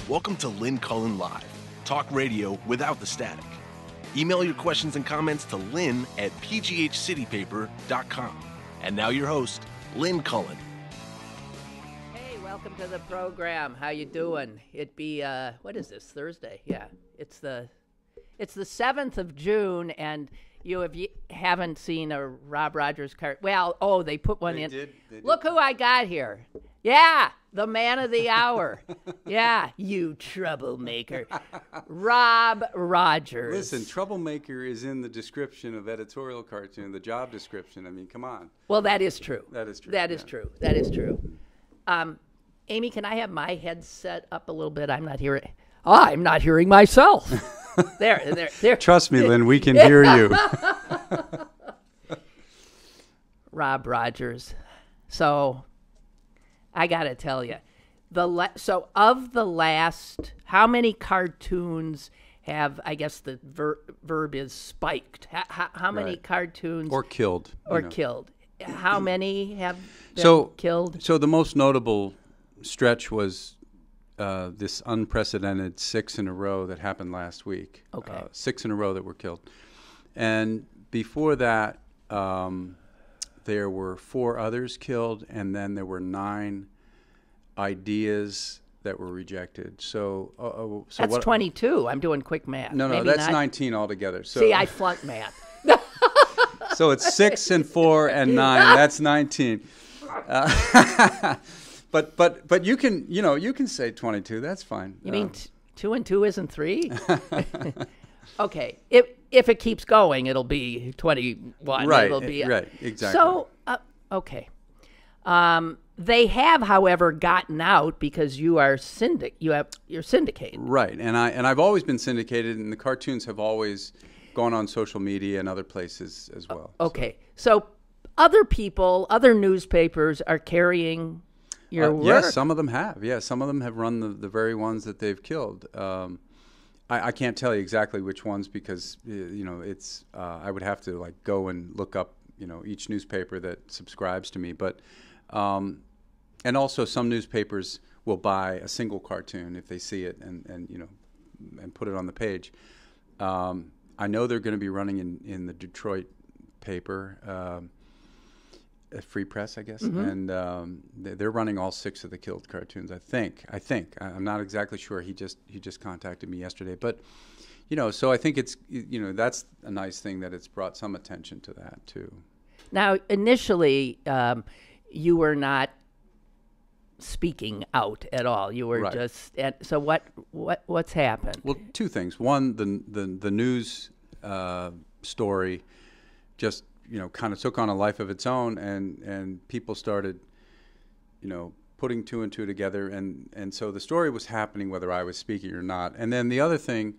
Welcome to Lynn Cullen Live, talk radio without the static. Email your questions and comments to lynn@pghcitypaper.com. And now your host, Lynn Cullen. Hey, welcome to the program. How you doing? It be what is this, Thursday? Yeah, it's the 7th of June, and you haven't seen a Rob Rogers card. Well, they put one in. They did. Look who I got here. Yeah, the man of the hour. Yeah, you troublemaker. Rob Rogers. Listen, troublemaker is in the description of Editorial Cartoon, the job description. I mean, come on. Well, that is true. That is true. That is true. That is true. Amy, can I have my headset up a little bit? I'm not hearing myself. There. Trust me, Lynn, we can hear you. Rob Rogers. So, I got to tell you, so of the last, how many cartoons have, I guess the verb is spiked? How many cartoons? Or killed. Killed. How many have been killed? So the most notable stretch was this unprecedented 6 in a row that happened last week. Okay. 6 in a row that were killed. And before that, there were 4 others killed, and then there were 9 ideas that were rejected. So that's 22. I'm doing quick math. No, Maybe that's not. 19 altogether. So, see, I flunked math. So it's 6 and 4 and 9. That's 19. But you can say 22. That's fine. You mean 2 and 2 isn't 3? Okay. If it keeps going, it'll be 21. Right. It'll be right. Exactly. So okay. They have, however, gotten out because you're syndicated. Right. And I've always been syndicated, and the cartoons have always gone on social media and other places as well. Okay. So other people, other newspapers are carrying your work. Yes, some of them have. Yeah, some of them have run the very ones that they've killed. I can't tell you exactly which ones because it's I would have to go and look up each newspaper that subscribes to me. But and also some newspapers will buy a single cartoon if they see it and put it on the page. I know they're going to be running in the Detroit paper. Free Press, I guess, and they're running all 6 of the killed cartoons. I think. I'm not exactly sure. He just contacted me yesterday, but so I think it's that's a nice thing that it's brought some attention to that too. Now, initially, you were not speaking out at all. You were just. So what's happened? Well, 2 things. One, the news story just kind of took on a life of its own, and people started, putting 2 and 2 together, and so the story was happening whether I was speaking or not. And then the other thing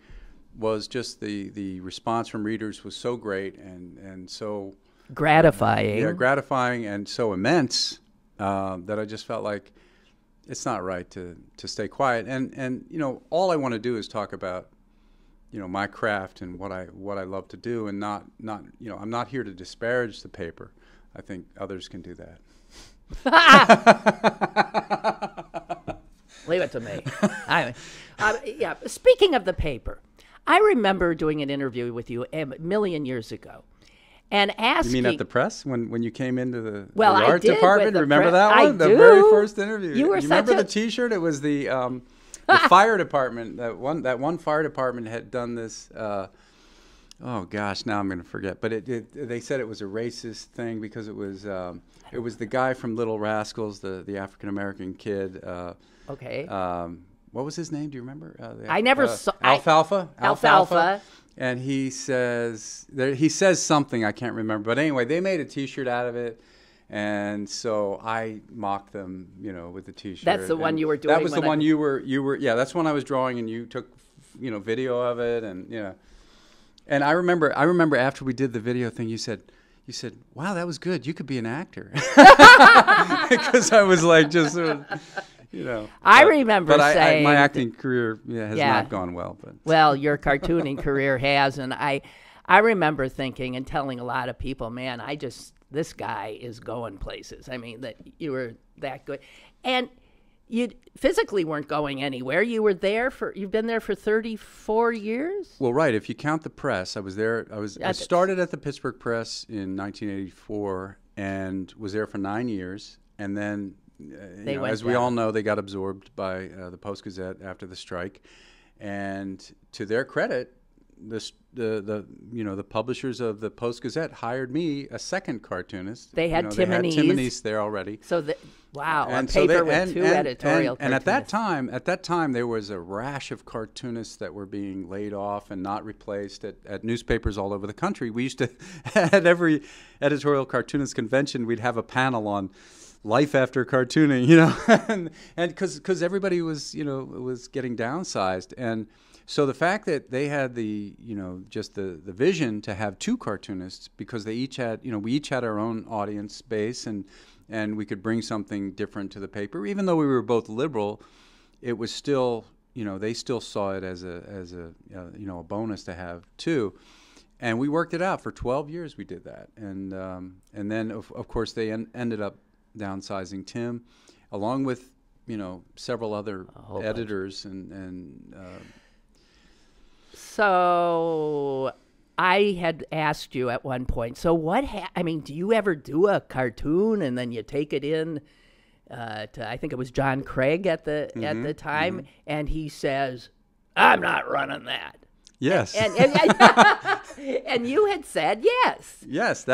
was just the response from readers was so great and so gratifying. Gratifying and so immense that I just felt like it's not right to stay quiet. And all I want to do is talk about my craft and what I love to do, and not I'm not here to disparage the paper. I think others can do that. Leave it to me. Yeah. Speaking of the paper, I remember doing an interview with you a million years ago, and asking. You mean at the press when you came into the I art did department? Remember that one? I do. The very first interview. You were remember the T-shirt? It was the fire department. That one fire department had done this. Oh gosh, now I'm going to forget. But they said it was a racist thing because it was the guy from Little Rascals, the African American kid. Okay. What was his name? Do you remember? I never saw Alfalfa. Alfalfa. And he says something I can't remember. But anyway, they made a T-shirt out of it. And so I mocked them, with the T-shirt. That's the one you were doing. That was the one you were. Yeah, that's one I was drawing, and you took, video of it, and And I remember after we did the video thing, you said, "Wow, that was good. You could be an actor." Because I was like, just sort of, I remember saying my acting career has not gone well, but well, your cartooning career has, and I remember thinking and telling a lot of people, man, this guy is going places. I mean, that you were that good. And you physically weren't going anywhere. You've been there for 34 years? Well, right. If you count the press, I was there. I started at the Pittsburgh Press in 1984 and was there for 9 years. And then, as we all know, they got absorbed by the Post-Gazette after the strike. And to their credit, the publishers of the Post-Gazette hired me, a second cartoonist. They had Tim Anise there already. So and a paper with two editorial cartoonists. And at that time, there was a rash of cartoonists that were being laid off and not replaced at newspapers all over the country. We used to, at every editorial cartoonist convention, we'd have a panel on life after cartooning, and because everybody was getting downsized. And so the fact that they had just the vision to have two cartoonists, because they each had, we each had our own audience base, and we could bring something different to the paper. Even though we were both liberal, it was still, they still saw it as a bonus to have two. And we worked it out for 12 years. We did that, and then of course they ended up downsizing Tim, along with several other editors and. So I had asked you at one point, so do you ever do a cartoon and then you take it in to, I think it was John Craig at the time, and he says, I'm not running that. Yes. And you had said yes. Yes,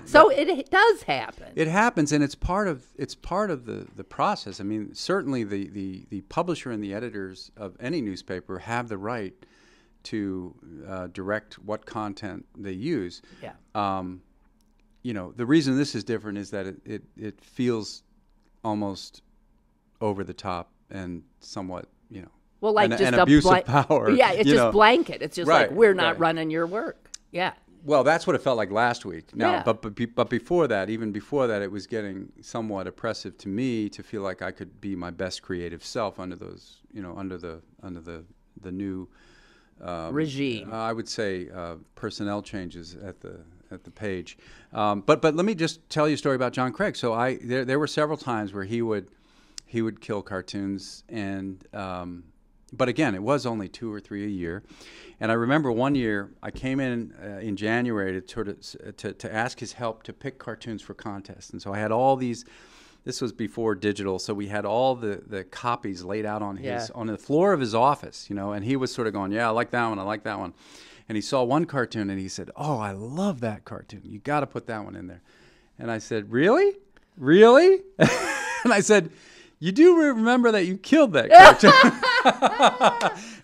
so it does happen. It happens, and it's part of the process. I mean, certainly the publisher and the editors of any newspaper have the right to direct what content they use. Yeah. The reason this is different is that it feels almost over the top and somewhat, well, like an just abuse of power. Yeah, it's just blanket. It's just right, like, we're not running your work. Yeah. Well, that's what it felt like last week. Now, yeah. but before that, even before that, it was getting somewhat oppressive to me to feel like I could be my best creative self under those, under the new regime. I would say personnel changes at the page. But let me just tell you a story about John Craig. So there were several times where he would kill cartoons, and but again, it was only 2 or 3 a year. And I remember one year I came in January to ask his help to pick cartoons for contests, and so I had all these. This was before digital, so we had all the copies laid out on on the floor of his office, and he was sort of going, yeah, I like that one, I like that one. And he saw one cartoon and he said, oh, I love that cartoon. You got to put that one in there. And I said, really? Really? And I said, you do remember that you killed that cartoon?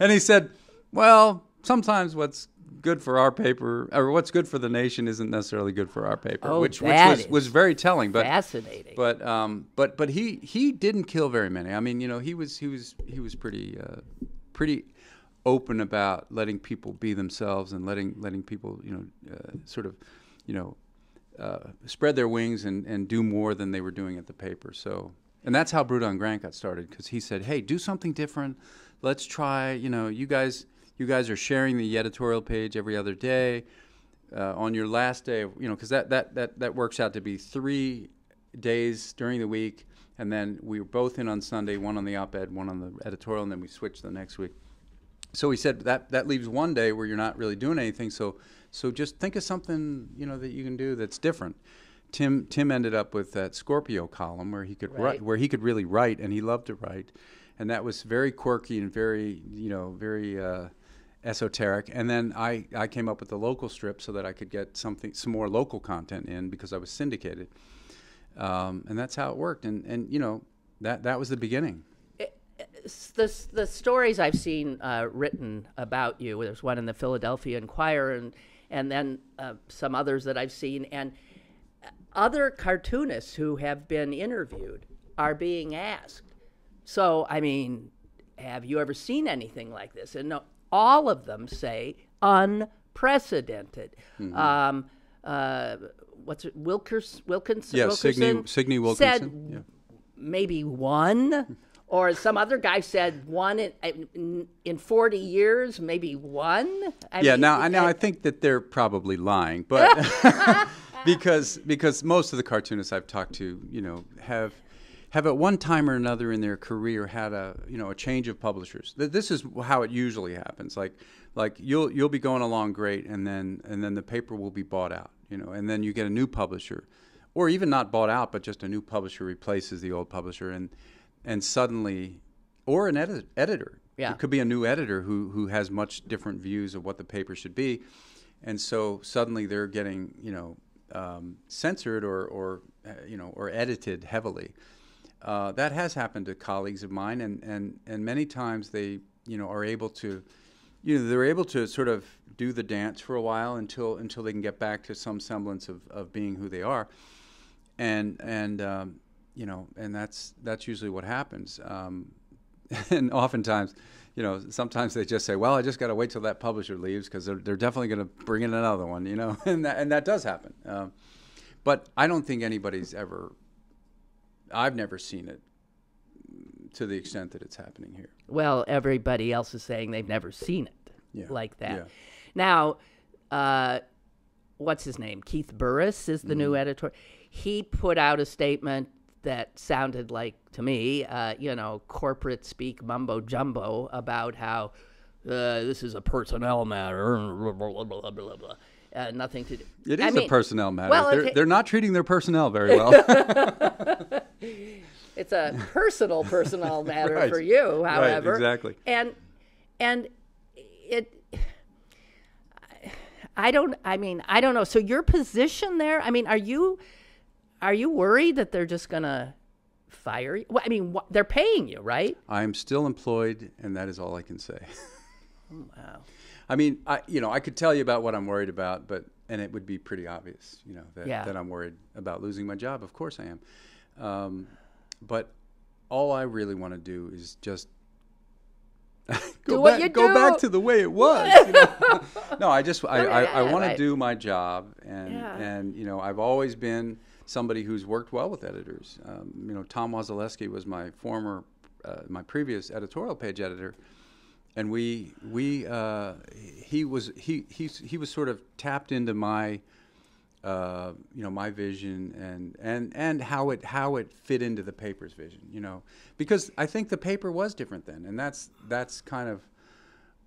And he said, well, sometimes what's good for our paper, or what's good for the nation, isn't necessarily good for our paper, which was very telling. But fascinating. But he didn't kill very many. I mean, he was pretty open about letting people be themselves and letting people spread their wings and do more than they were doing at the paper. So, and that's how Brut on Grant got started, because he said, hey, do something different. Let's try. You guys are sharing the editorial page every other day. On your last day, because that works out to be 3 days during the week, and then we were both in on Sunday, one on the op-ed, one on the editorial, and then we switched the next week. So he said that leaves one day where you're not really doing anything. So just think of something that you can do that's different. Tim ended up with that Scorpio column where he could write, where he could really write, and he loved to write, and that was very quirky and very esoteric. And then I came up with the local strip so that I could get some more local content in, because I was syndicated, and that's how it worked. And that was the beginning. The stories I've seen written about you, there's one in the Philadelphia Inquirer, and then some others that I've seen, and other cartoonists who have been interviewed are being asked, so, I mean, have you ever seen anything like this? And no, all of them say unprecedented. Mm-hmm. What's it? Wilkinson? Yeah, Signe Wilkinson. Said maybe one, or some other guy said one in 40 years, maybe one. I think that they're probably lying, but because most of the cartoonists I've talked to, have at one time or another in their career had a change of publishers. This is how it usually happens. Like you'll be going along great, and then the paper will be bought out, and then you get a new publisher, or even not bought out, but just a new publisher replaces the old publisher, and suddenly, or an editor. Yeah. It could be a new editor who has much different views of what the paper should be, and so suddenly they're getting censored or edited heavily. That has happened to colleagues of mine, and many times they are able to, they're able to sort of do the dance for a while until they can get back to some semblance of being who they are, and that's usually what happens. And oftentimes, sometimes they just say, well, I just got to wait till that publisher leaves because they're definitely going to bring in another one, and that does happen. But I don't think I've never seen it to the extent that it's happening here. Well, everybody else is saying they've never seen it like that. Yeah. Now, what's his name? Keith Burris is the new editor. He put out a statement that sounded like, to me, corporate speak mumbo jumbo about how this is a personnel matter, blah, blah, blah, blah, blah, blah. Nothing to do. It is a personnel matter. Well, they're not treating their personnel very well. It's a personal matter Right. for you, however. Right, exactly. And it, I don't know. So your position there, are you worried that they're just going to fire you? Well, they're paying you, right? I'm still employed, and that is all I can say. Wow. I could tell you about what I'm worried about, and it would be pretty obvious, that I'm worried about losing my job. Of course I am. But all I really want to do is just go back to the way it was. No, I want to do my job, and I've always been somebody who's worked well with editors. Tom Wasilewski was my previous editorial page editor. And he was sort of tapped into my my vision and how it fit into the paper's vision, because I think the paper was different then, and that's kind of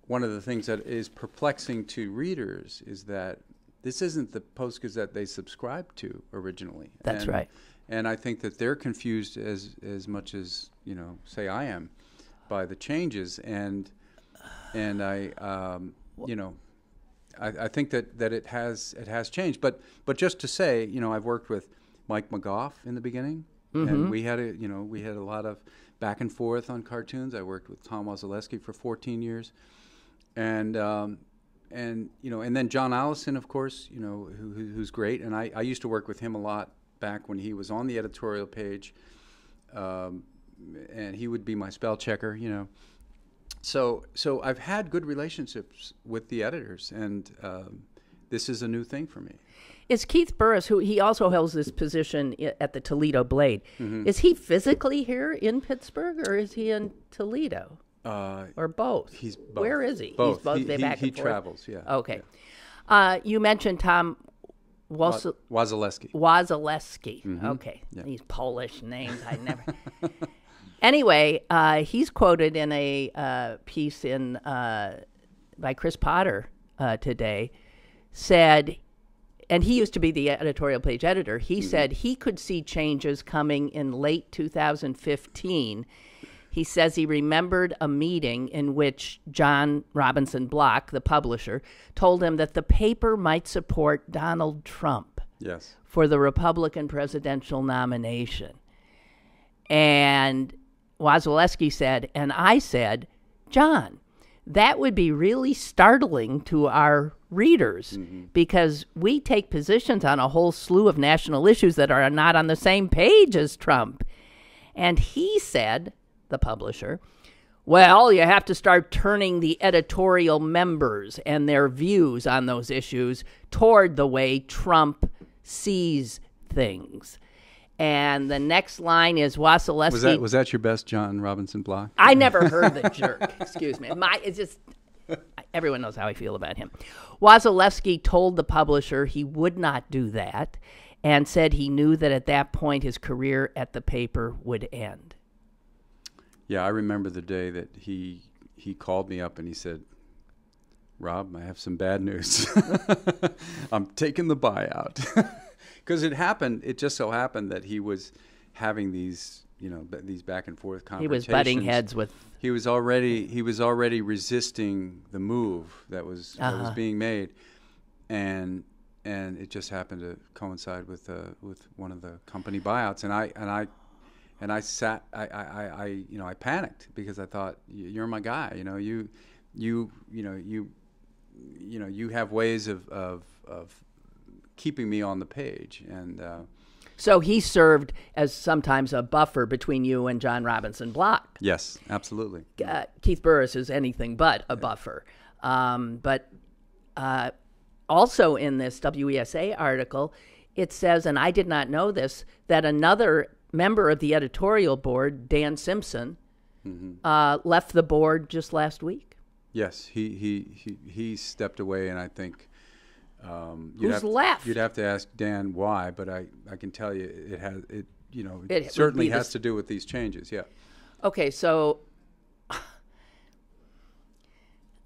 one of the things that is perplexing to readers, is that this isn't the Post-Gazette they subscribed to originally. That's right. And I think that they're confused as much as say I am by the changes, and I think that it has changed. But just to say, I've worked with Mike McGough in the beginning, and we had a lot of back and forth on cartoons. I worked with Tom Wasilewski for 14 years, and then John Allison, of course, who's great. And I used to work with him a lot back when he was on the editorial page, and he would be my spell checker, So I've had good relationships with the editors, and this is a new thing for me. Is Keith Burris, who he also holds this position at the Toledo Blade, is he physically here in Pittsburgh, or is he in Toledo? Or both? He's both. Where is he? Both. He's both. He travels, yeah. Okay. Yeah. You mentioned Tom Wasilewski. Wasilewski. Okay. Yeah. These Polish names, I never... Anyway, he's quoted in a piece by Chris Potter today, said, and he used to be the editorial page editor, he said he could see changes coming in late 2015. He says he remembered a meeting in which John Robinson Block, the publisher, told him that the paper might support Donald Trump for the Republican presidential nomination. And Wasilewski said, and I said, John, that would be really startling to our readers because we take positions on a whole slew of national issues that are not on the same page as Trump. And he said, the publisher, well, you have to start turning the editorial members and their views on those issues toward the way Trump sees things. And the next line is Wasilewski. Was that your best John Robinson Block? I never heard the jerk. Excuse me. It's just everyone knows how I feel about him. Wasilewski told the publisher he would not do that, and said he knew that at that point his career at the paper would end. Yeah, I remember the day that he called me up and he said, "Rob, I have some bad news. I'm taking the buyout." Because it just so happened that he was having these back and forth conversations. He was butting heads with. He was already resisting the move that was being made, and it just happened to coincide with one of the company buyouts, and I panicked because I thought, you're my guy, you have ways of keeping me on the page, and so he served as sometimes a buffer between you and John Robinson Block. Yes, absolutely. Keith Burris is anything but a buffer. But also in this WESA article, it says, and I did not know this, that another member of the editorial board, Dan Simpson, left the board just last week. Yes, he stepped away, and I think who's left? You'd have to ask Dan why, but I can tell you it certainly has to do with these changes. Yeah. Okay, so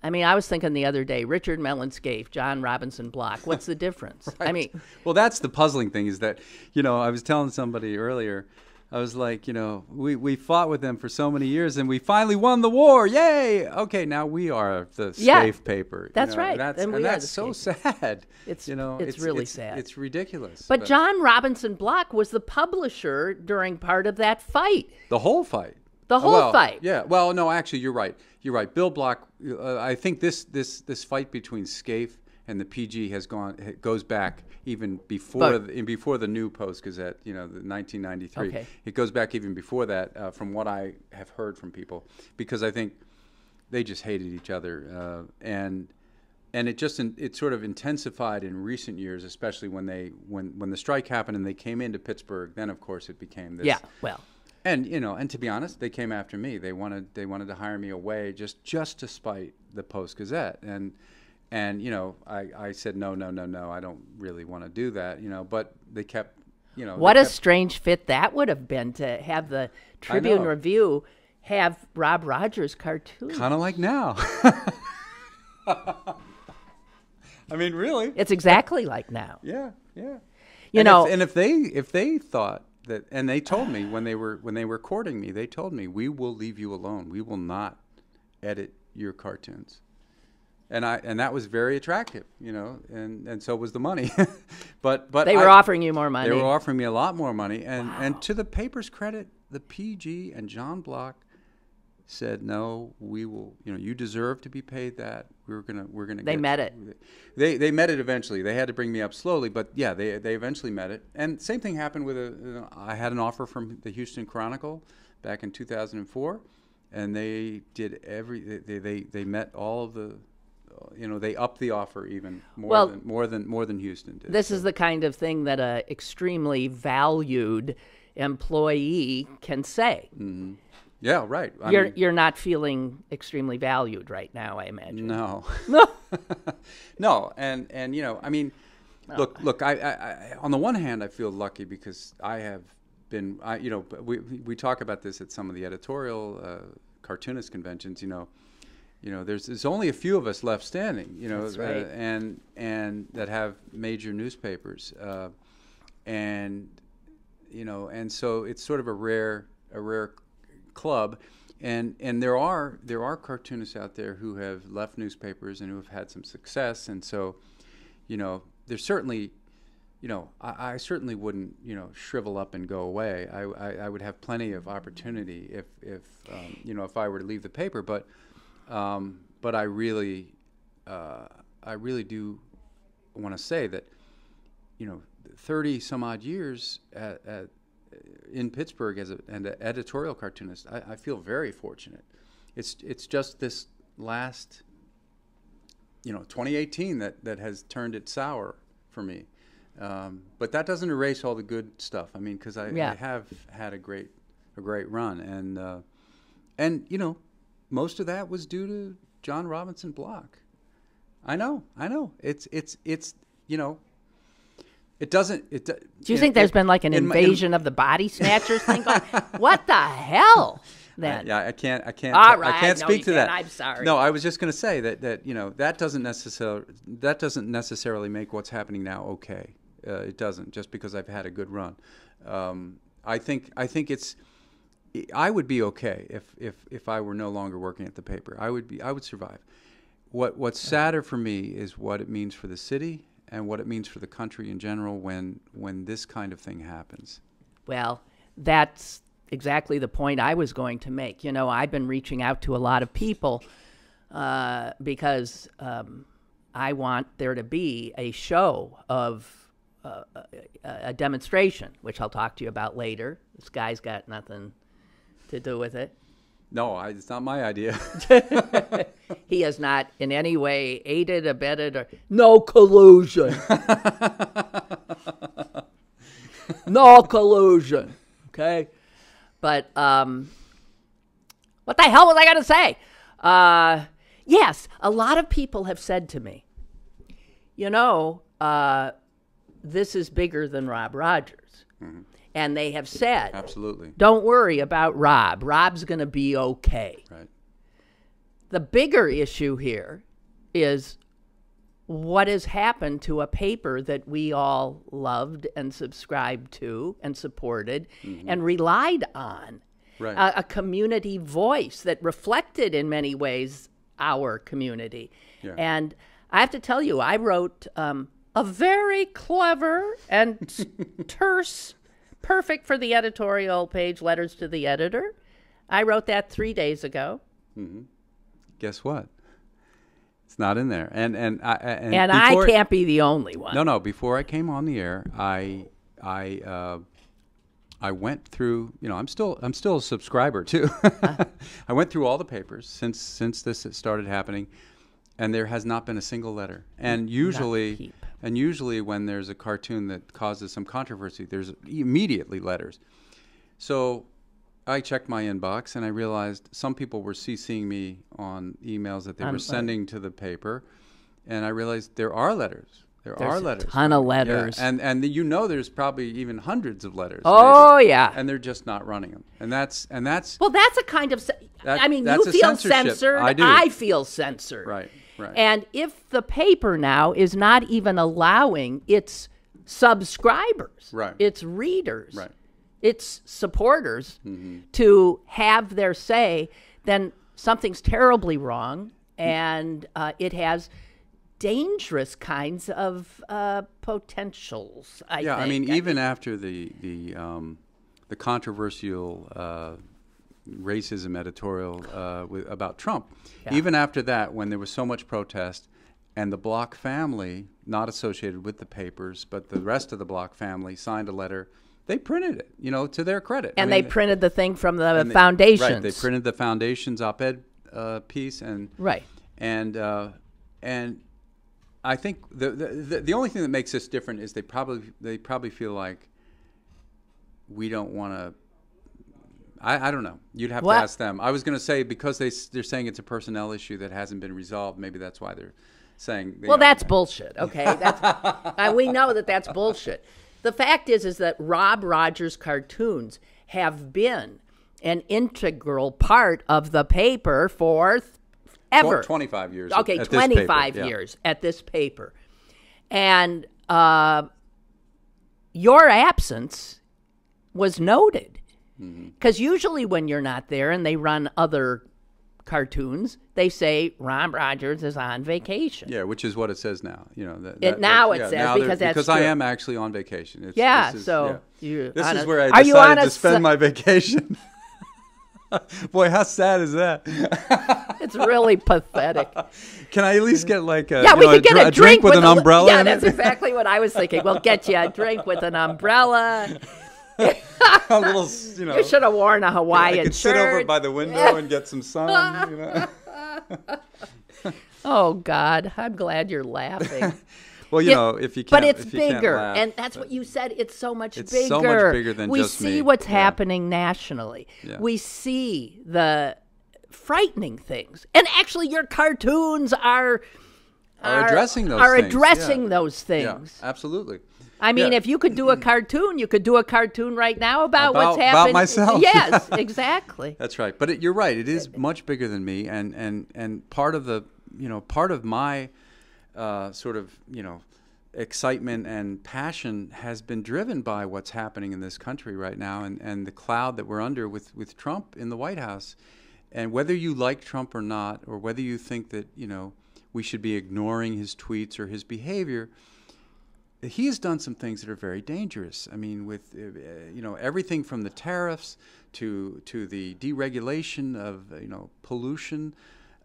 I was thinking the other day, Richard Mellon Scaife, John Robinson Block. What's the difference? Right. Well, that's the puzzling thing, is that I was telling somebody earlier. I was like, we fought with them for so many years, and we finally won the war. Yay! Okay, now we are the Scaife paper. That's right. And that's so sad. It's really sad. It's ridiculous. But John Robinson Block was the publisher during part of that fight. The whole fight. Fight. Yeah. Well, no, actually, you're right. Bill Block. I think this fight between Scaife and the PG goes back even before the new Post Gazette, the 1993. Okay. It goes back even before that, from what I have heard from people, because I think they just hated each other, and it sort of intensified in recent years, especially when the strike happened and they came into Pittsburgh. Then of course it became this. Yeah. Well. And and to be honest, they came after me. They wanted to hire me away just to spite the Post Gazette, and I said no, I don't really want to do that, but they kept, What a strange fit that would have been, to have the Tribune Review have Rob Rogers cartoons. Kind of like now. Really. It's exactly like now. Yeah. If they thought that, and they told me when they were courting me, they told me, we will leave you alone. We will not edit your cartoons. And that was very attractive, and so was the money. but they were offering you more money. They were offering me a lot more money, and to the paper's credit, the PG and John Block said, no, we will. You deserve to be paid that. We're gonna. They met it. They met it eventually. They had to bring me up slowly, but yeah, they eventually met it. And same thing happened with I had an offer from the Houston Chronicle back in 2004, and they did they met all of the. They upped the offer even more than Houston did. This is the kind of thing that a extremely valued employee can say. Mm-hmm. Yeah, right. You're not feeling extremely valued right now, I imagine. No. No, and look. I on the one hand, I feel lucky because I have been. We talk about this at some of the editorial cartoonist conventions. There's only a few of us left standing, That's right. and that have major newspapers, and so it's sort of a rare club, and there are cartoonists out there who have left newspapers and who have had some success, and so, there's certainly, I certainly wouldn't, shrivel up and go away. I would have plenty of opportunity if I were to leave the paper, but I really do want to say that, 30 some odd years in Pittsburgh as an editorial cartoonist, I feel very fortunate. It's just this last, 2018 that has turned it sour for me. But that doesn't erase all the good stuff. Because I have had a great run, and most of that was due to John Robinson Block. I know. It's It doesn't. Do you think there's been like an invasion of the body snatchers thing going? What the hell? Then I can't. All right, I can't speak to that. I'm sorry. No, I was just going to say that that doesn't necessarily make what's happening now okay. It doesn't, just because I've had a good run. I think it's. I would be okay if I were no longer working at the paper. I would survive. What's sadder for me is what it means for the city and what it means for the country in general when this kind of thing happens. Well, that's exactly the point I was going to make. I've been reaching out to a lot of people because I want there to be a show of a demonstration, which I'll talk to you about later. This guy's got nothing to do with it. No, it's not my idea. He has not in any way aided, abetted, or no collusion. No collusion. Okay? But what the hell was I going to say? Yes, a lot of people have said to me, this is bigger than Rob Rogers. Mm-hmm. And they have said, absolutely, don't worry about Rob. Rob's going to be okay. Right. The bigger issue here is what has happened to a paper that we all loved and subscribed to and supported and relied on. Right. A community voice that reflected in many ways our community. Yeah. And I have to tell you, I wrote a very clever and terse, perfect for the editorial page, letters to the editor. I wrote that 3 days ago. Mm-hmm. Guess what? It's not in there. And I can't be the only one. No. Before I came on the air, I went through. I'm still a subscriber too. I went through all the papers since this started happening, and there has not been a single letter. And usually when there's a cartoon that causes some controversy, there's immediately letters. So I checked my inbox, and I realized some people were CCing me on emails that they were sending to the paper, and I realized there are letters. There's a ton of letters. Yeah. And there's probably even hundreds of letters. Oh, maybe. Yeah. And they're just not running them. And that's well, that's a kind of you feel censored. I do. I feel censored. Right. And if the paper now is not even allowing its subscribers, its readers, its supporters to have their say, then something's terribly wrong, and it has dangerous kinds of potentials. I think. Even after the controversial racism editorial about Trump, even after that, when there was so much protest, and the Block family, not associated with the papers, but the rest of the Block family, signed a letter. They printed it, to their credit. And they printed the thing from the foundations. Right, they printed the foundation's op-ed piece, and I think the only thing that makes this different is they probably feel like we don't want to. I don't know. You'd have to ask them. I was going to say because they're saying it's a personnel issue that hasn't been resolved. Maybe that's why they're saying. Well, that's bullshit. Okay, we know that's bullshit. The fact is that Rob Rogers cartoons have been an integral part of the paper for ever. 25 years. Okay, 25 years at this paper. And your absence was noted. Because usually when you're not there and they run other cartoons, they say Rob Rogers is on vacation. Yeah, which is what it says now. Because I am actually on vacation. This is where I decided to spend my vacation. Boy, how sad is that? It's really pathetic. Can I at least get we could get a drink with an umbrella? Yeah, that's exactly what I was thinking. We'll get you a drink with an umbrella. A little, You should have worn a Hawaiian shirt. I could sit over by the window and get some sun. Oh God, I'm glad you're laughing. Well, if you can't, but it's if you bigger, can't laugh, and that's what you said. It's so much bigger. It's so much bigger than we just me. We see what's happening nationally. Yeah. We see the frightening things, and actually, your cartoons are are addressing those are things. addressing Yeah. those things. Yeah, absolutely. I mean, Yeah. if you could do a cartoon, you could do a cartoon right now about what's happening. About myself. Yes, exactly. That's right. But you're right. It is much bigger than me, and part of the part of my sort of excitement and passion has been driven by what's happening in this country right now, and the cloud that we're under with Trump in the White House. And whether you like Trump or not, or whether you think that we should be ignoring his tweets or his behavior, he has done some things that are very dangerous. I mean, with everything from the tariffs to the deregulation of pollution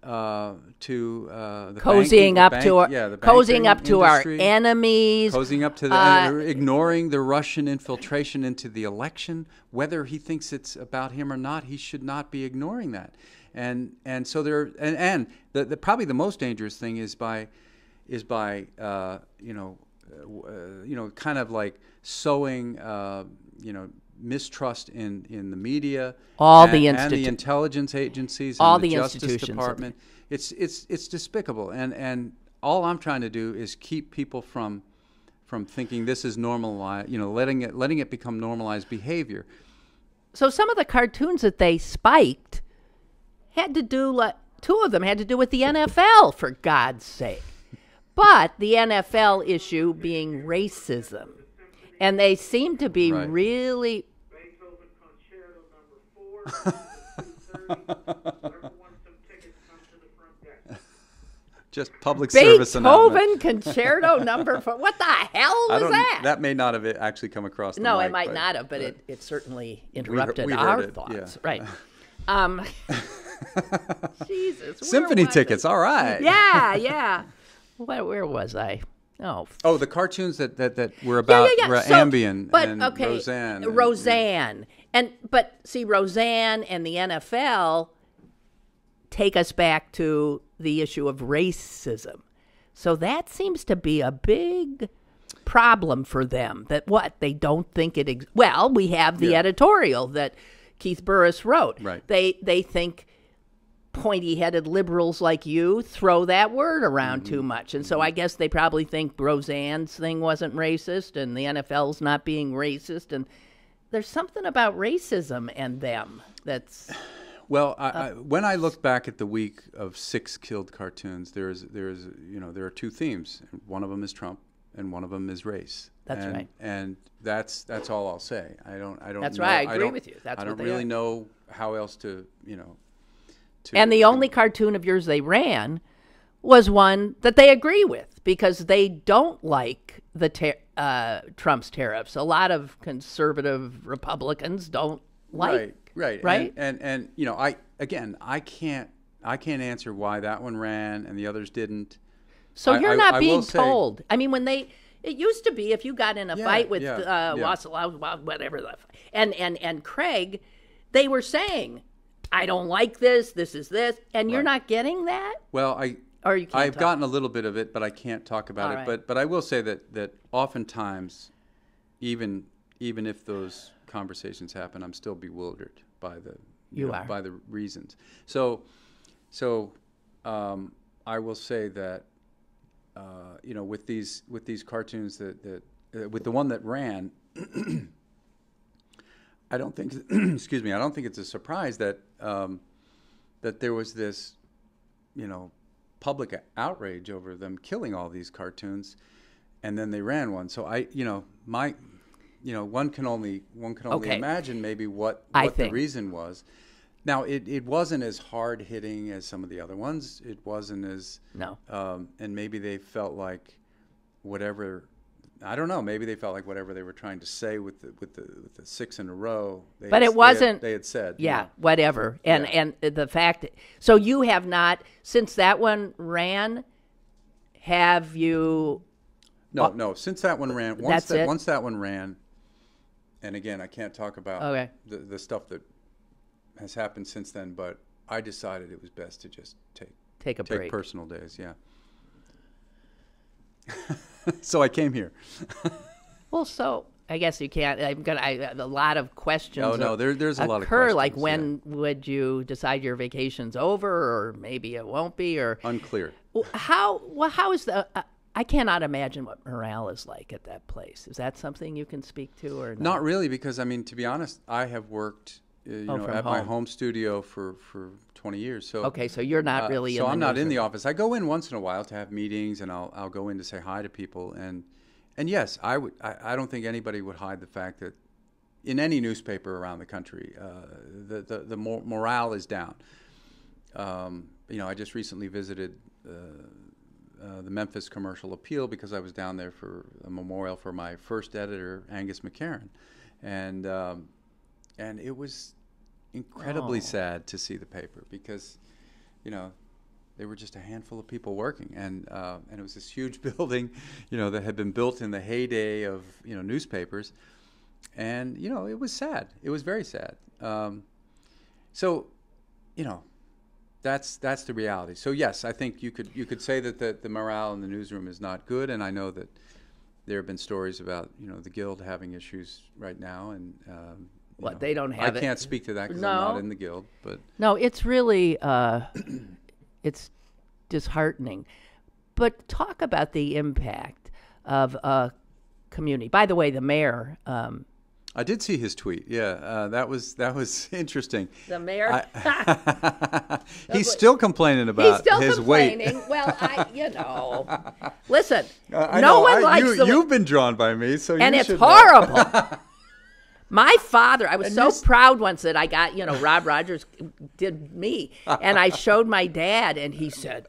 to the cozying banking, up to our industry, enemies, cozying up to the ignoring the Russian infiltration into the election. Whether he thinks it's about him or not, he should not be ignoring that. And so there and the probably the most dangerous thing is by kind of like sowing mistrust in the media, and the intelligence agencies, all and the Justice institutions. Department. It's despicable, and all I'm trying to do is keep people from thinking this is normal, letting it become normalized behavior. So some of the cartoons that they spiked had to do, two of them had to do with the NFL, for God's sake. But the NFL issue being racism. And they seem to be really... Beethoven Concerto number 4, 2:30. Whoever wants some tickets, come to the front desk. Just public service announcement. Beethoven Concerto number 4. What the hell was that? That may not have actually come across the No, mic, it might not have, but it certainly interrupted we our heard it, thoughts. yeah. Right. Jesus. Symphony tickets, all right. Yeah. Where was I? Oh, the cartoons that were about Ambien and Roseanne. Roseanne. But see, Roseanne and the NFL take us back to the issue of racism. So that seems to be a big problem for them. That they don't think it... well, we have the editorial that Keith Burris wrote. Right. They think pointy-headed liberals like you throw that word around too much. And so I guess they probably think Roseanne's thing wasn't racist and the NFL's not being racist. And there's something about racism and them that's... Well, when I look back at the week of 6 killed cartoons, there are two themes. One of them is Trump, and one of them is race. That's right. And that's all I'll say. I don't. That's know, right. I agree with you. That's I what don't they really are. know how else to. And the only cartoon of yours they ran was one that they agree with because they don't like the Trump's tariffs. A lot of conservative Republicans don't like. Right. And I can't answer why that one ran and the others didn't. So you're not being told. I mean, it used to be if you got in a fight with Wassel, whatever, and Craig, they were saying, I don't like this, this is this, and you're not getting that? Well, I've gotten a little bit of it, but I can't talk about it. Right. But I will say that oftentimes, even if those conversations happen, I'm still bewildered by by the reasons. So I will say that with these cartoons that with the one that ran, I don't think excuse me, I don't think it's a surprise that that there was this public outrage over them killing all these cartoons, and then they ran one. So one can only imagine maybe what the reason was. Now it wasn't as hard hitting as some of the other ones. It wasn't as and maybe they felt like whatever. I don't know. Maybe they felt like whatever they were trying to say with the 6 in a row. But it wasn't. They had said. Yeah, whatever. And the fact. So you have not, since that one ran. Have you? No. Since that one ran. Once that one ran. And again, I can't talk about the stuff that has happened since then. But I decided it was best to just take a break. Take personal days. Yeah. So I came here. Well, so I guess you can't. A lot of questions. Oh no, there's a lot of questions. questions. Like when would you decide your vacation's over, or maybe it won't be, or unclear. How is the? I cannot imagine what morale is like at that place. Is that something you can speak to, or Not really, because I mean, to be honest, I have worked, at my home studio for 20 years. So okay, so you're not really. So I'm not in the office. I go in once in a while to have meetings, and I'll go in to say hi to people, and yes, I don't think anybody would hide the fact that in any newspaper around the country, the morale is down. I just recently visited the Memphis Commercial Appeal because I was down there for a memorial for my first editor, Angus McCarran, and it was incredibly sad to see the paper because, they were just a handful of people working, and it was this huge building, that had been built in the heyday of newspapers, and it was sad. It was very sad. So, That's the reality. So yes, I think you could say that the morale in the newsroom is not good, and I know that there have been stories about the Guild having issues right now, and they don't have. I can't speak to that because I'm not in the Guild, but no, it's really it's disheartening. But talk about the impact of a community. By the way, the mayor. I did see his tweet. Yeah, that was interesting. The mayor. He's still complaining about his weight. Well, listen. I no know, one likes the. You've been drawn by me, so and you it's should horrible. know. My father, I was so proud once that I got, Rob Rogers did me, and I showed my dad, and he said,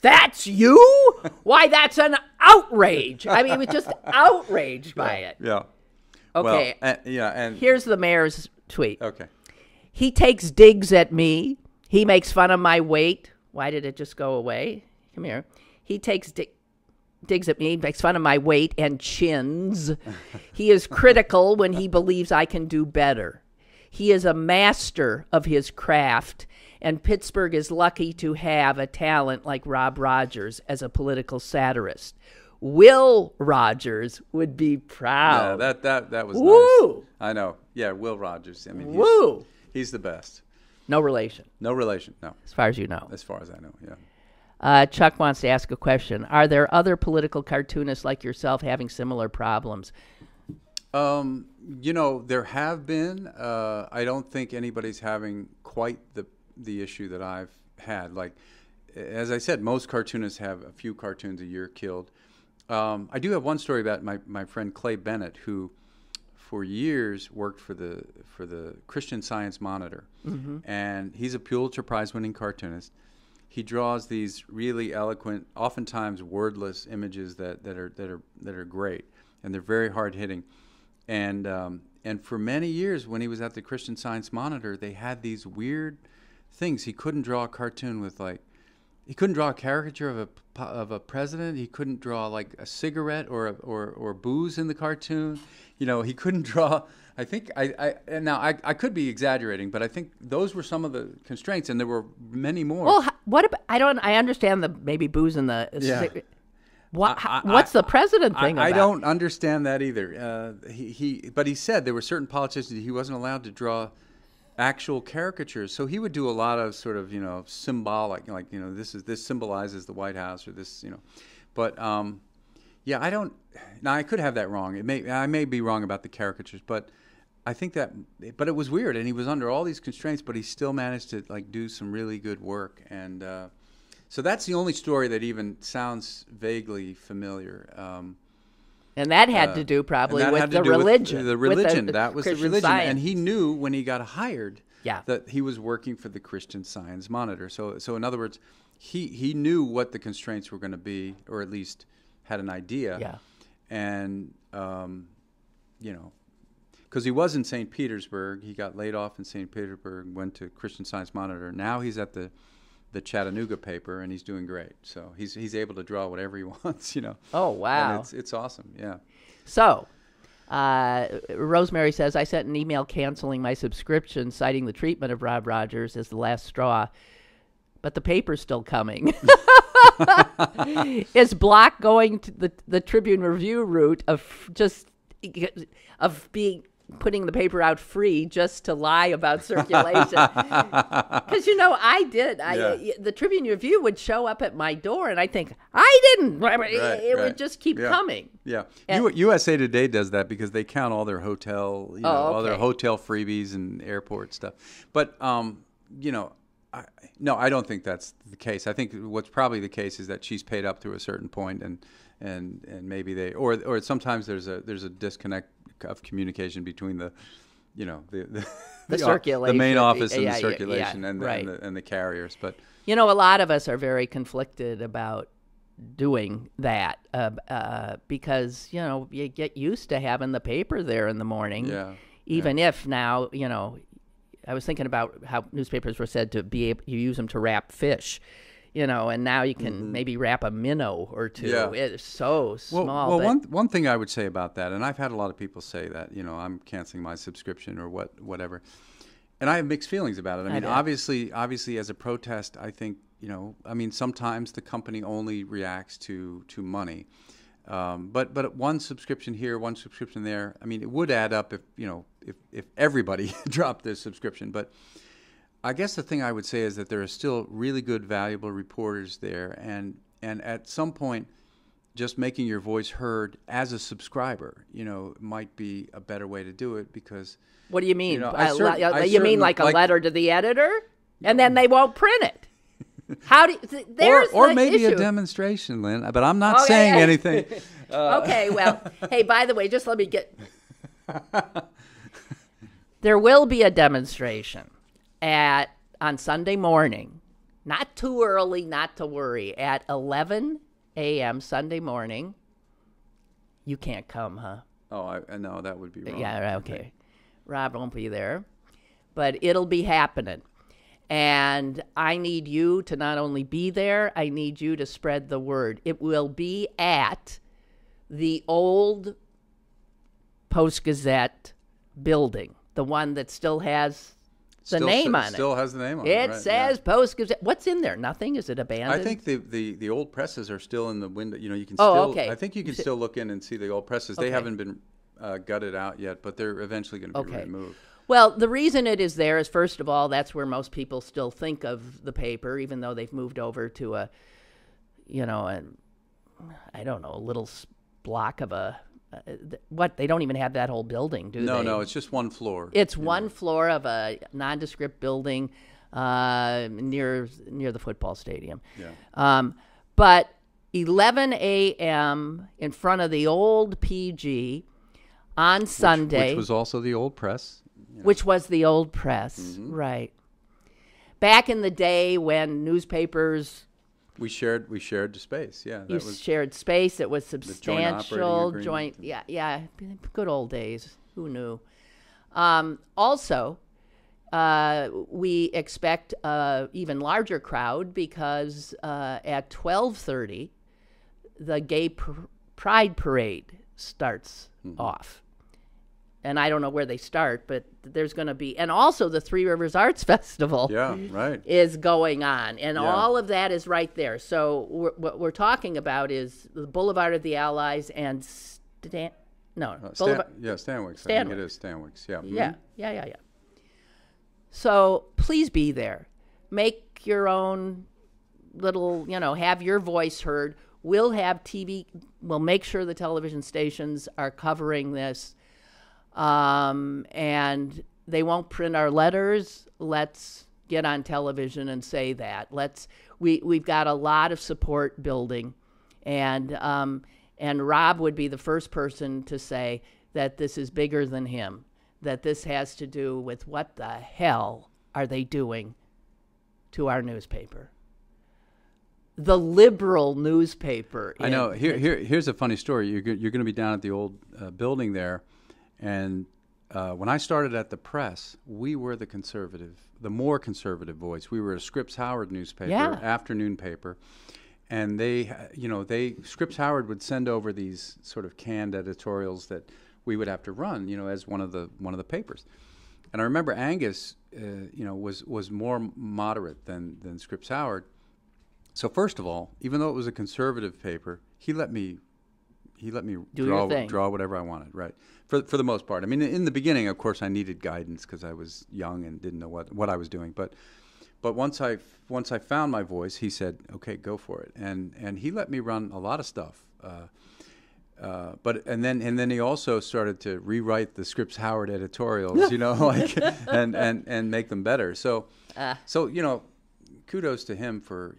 "That's you? Why, that's an outrage." I mean, he was just outraged by it. Yeah. Okay. Well, and here's the mayor's tweet. Okay. He takes digs at me. He makes fun of my weight. Why did it just go away? Come here. He takes digs at me, makes fun of my weight and chins. He is critical when he believes I can do better. He is a master of his craft, and Pittsburgh is lucky to have a talent like Rob Rogers as a political satirist. Will Rogers would be proud. Yeah, that was Woo! nice. I know. Yeah, Will Rogers. I mean, Woo! He's the best. No relation. No relation, no. As far as you know. As far as I know, yeah. Chuck wants to ask a question. Are there other political cartoonists like yourself having similar problems? There have been. I don't think anybody's having quite the issue that I've had. Like, as I said, most cartoonists have a few cartoons a year killed. I do have one story about my friend Clay Bennett, who for years worked for the Christian Science Monitor, and he's a Pulitzer Prize-winning cartoonist. He draws these really eloquent, oftentimes wordless images that are great, and they're very hard-hitting. And for many years, when he was at the Christian Science Monitor, they had these weird things. He couldn't draw a cartoon with he couldn't draw a caricature of a president. He couldn't draw like a cigarette or booze in the cartoon. He couldn't draw. I think I could be exaggerating, but I think those were some of the constraints, and there were many more. Well, what about, I understand the maybe booze in the. Yeah. What's the president thing about? I don't understand that either. But he said there were certain politicians he wasn't allowed to draw actual caricatures, so he would do a lot of sort of symbolic, like this symbolizes the White House, or this but I don't. Now I could have that wrong. I may be wrong about the caricatures, but I think but it was weird, and he was under all these constraints, but he still managed to do some really good work, and so that's the only story that even sounds vaguely familiar. And that had to do probably with the religion. The religion. That was the Christian religion. Science. And he knew when he got hired Yeah. that he was working for the Christian Science Monitor. So in other words, he knew what the constraints were going to be, or at least had an idea. Yeah. And, because he was in St. Petersburg. He got laid off in St. Petersburg, went to Christian Science Monitor. Now he's at the Chattanooga paper, and he's doing great. So he's able to draw whatever he wants, Oh, wow. And it's awesome, yeah. So, Rosemary says, I sent an email canceling my subscription, citing the treatment of Rob Rogers as the last straw, but the paper's still coming. Is Block going to the Tribune Review route of being putting the paper out free just to lie about circulation. Because, I did. The Tribune Review would show up at my door, and I think, I didn't. It would just keep coming. Yeah. USA Today does that because they count all their hotel, all their hotel freebies and airport stuff. But, no, I don't think that's the case. I think what's probably the case is that she's paid up to a certain point, and maybe they or sometimes there's a disconnect of communication between the circulation, the main office and the circulation and the carriers. But a lot of us are very conflicted about doing that because you get used to having the paper there in the morning, even if now I was thinking about how newspapers were said to be able, you use them to wrap fish, and now you can maybe wrap a minnow or two. Yeah. It's so small. Well, one thing I would say about that, and I've had a lot of people say that, I'm canceling my subscription or whatever, and I have mixed feelings about it. I mean, obviously, as a protest, I think, sometimes the company only reacts to money. But one subscription here, one subscription there. I mean, it would add up if everybody dropped their subscription. But I guess the thing I would say is that there are still really good, valuable reporters there, and at some point, just making your voice heard as a subscriber, might be a better way to do it because. What do you mean? You mean like a letter to the editor, and then they won't print it? How do you, there's or the maybe issue. A demonstration, Lynn? But I'm not saying anything. Okay, well, hey, by the way, just let me get. There will be a demonstration on Sunday morning, not too early, not to worry. At 11 a.m. Sunday morning. You can't come, huh? Oh, no, that would be wrong. Yeah, okay. Rob won't be there, but it'll be happening. And I need you to not only be there, I need you to spread the word. It will be at the old Post-Gazette building, the one that still has the name on it. Still has the name on it. It says Post-Gazette. What's in there? Nothing? Is it abandoned? I think the old presses are still in the window. You can okay. I think you can still look in and see the old presses. They haven't been gutted out yet, but they're eventually going to be removed. Well, the reason it is there is, first of all, that's where most people still think of the paper, even though they've moved over to a little block of they don't even have that whole building, do they? No, it's just one floor. It's one floor of a nondescript building near the football stadium. Yeah. But 11 a.m. in front of the old P-G on Sunday. Which was also the old press. Which was the old press, right. Back in the day when newspapers... We shared the space, yeah. Shared space. It was substantial. Joint good old days. Who knew? Also, we expect an even larger crowd because at 12:30, the Gay Pride Parade starts off. And I don't know where they start, but there's going to be, and also the Three Rivers Arts Festival is going on, and all of that is right there. So what we're talking about is the Boulevard of the Allies and Stanwix. I think it is Stanwix. Yeah. Yeah. So please be there. Make your own little, have your voice heard. We'll have TV. We'll make sure the television stations are covering this. And they won't print our letters. Let's get on television and say that. We've got a lot of support building, and Rob would be the first person to say that this is bigger than him, that this has to do with what the hell are they doing to our newspaper, the liberal newspaper. I know. Here's a funny story. You're going to be down at the old building there. And when I started at the press, we were the more conservative voice. We were a Scripps Howard newspaper, afternoon paper, and Scripps Howard would send over these sort of canned editorials that we would have to run, as one of the papers. And I remember Angus, was more moderate than Scripps Howard. So first of all, even though it was a conservative paper, he let me he let me Do your thing. draw whatever I wanted, right? For the most part. I mean, in the beginning, of course, I needed guidance because I was young and didn't know what I was doing. But once I found my voice, he said, "Okay, go for it," and he let me run a lot of stuff. But then he also started to rewrite the Scripps Howard editorials, like and make them better. So kudos to him for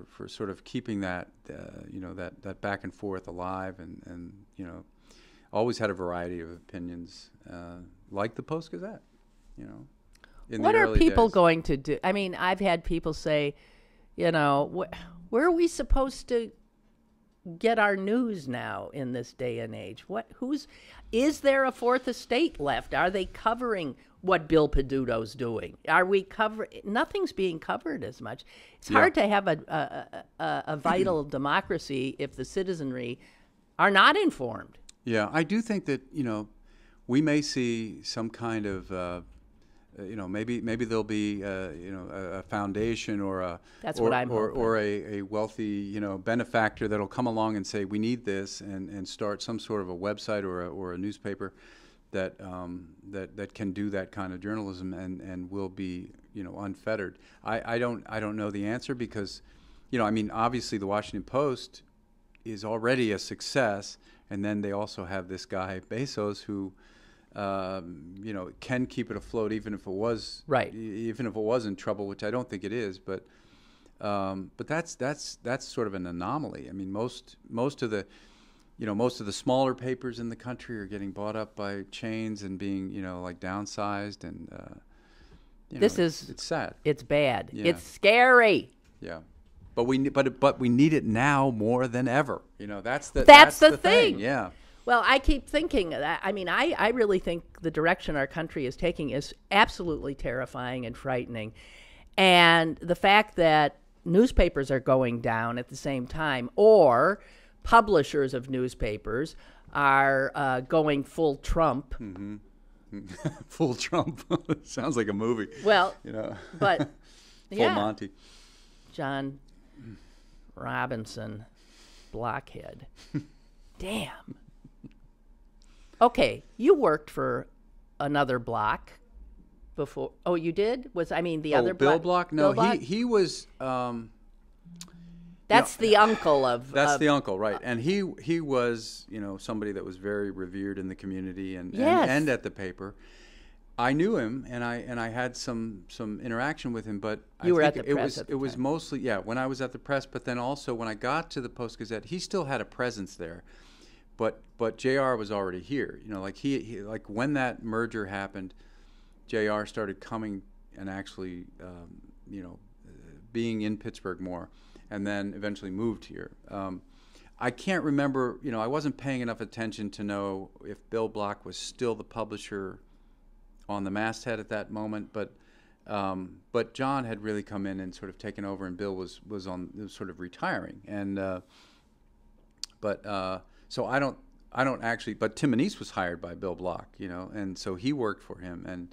for sort of keeping that that back and forth alive, and always had a variety of opinions, like the Post-Gazette, What are people going to do? I mean, I've had people say, where are we supposed to get our news now in this day and age? Is there a fourth estate left? Are they covering what Bill Peduto's doing? Are we nothing's being covered as much. It's hard to have a vital democracy if the citizenry are not informed. Yeah, I do think that, we may see some kind of maybe there'll be a foundation or a wealthy benefactor that'll come along and say we need this and start some sort of a website or a newspaper that can do that kind of journalism and will be unfettered. I don't know the answer because obviously the Washington Post is already a success, and then they also have this guy Bezos who can keep it afloat even if it was in trouble, which I don't think it is. But that's sort of an anomaly. I mean, most of the smaller papers in the country are getting bought up by chains and being downsized, and it's sad. It's bad. Yeah. It's scary. Yeah. But we need it now more than ever. That's the thing. Yeah. Well, I keep thinking that. I mean, I really think the direction our country is taking is absolutely terrifying and frightening. And the fact that newspapers are going down at the same time, or publishers of newspapers are going full Trump. Mm-hmm. Full Trump. Sounds like a movie. Well, but full Monty. John Robinson, blockhead. Damn. Okay, you worked for another block before. Oh, you did? The other Bill block? Block? No, Bill Block? he was. That's the uncle of. That's the uncle, right? And he was somebody that was very revered in the community and at the paper. I knew him and I had some interaction with him, but you were at the press. It was mostly when I was at the press, but then also when I got to the Post-Gazette, he still had a presence there. But JR was already here. He when that merger happened, JR started coming and actually being in Pittsburgh more, and then eventually moved here. I can't remember, I wasn't paying enough attention to know if Bill Block was still the publisher on the masthead at that moment, but John had really come in and sort of taken over, and Bill was sort of retiring, and so I don't actually, but Tim Manise was hired by Bill Block, and so he worked for him, and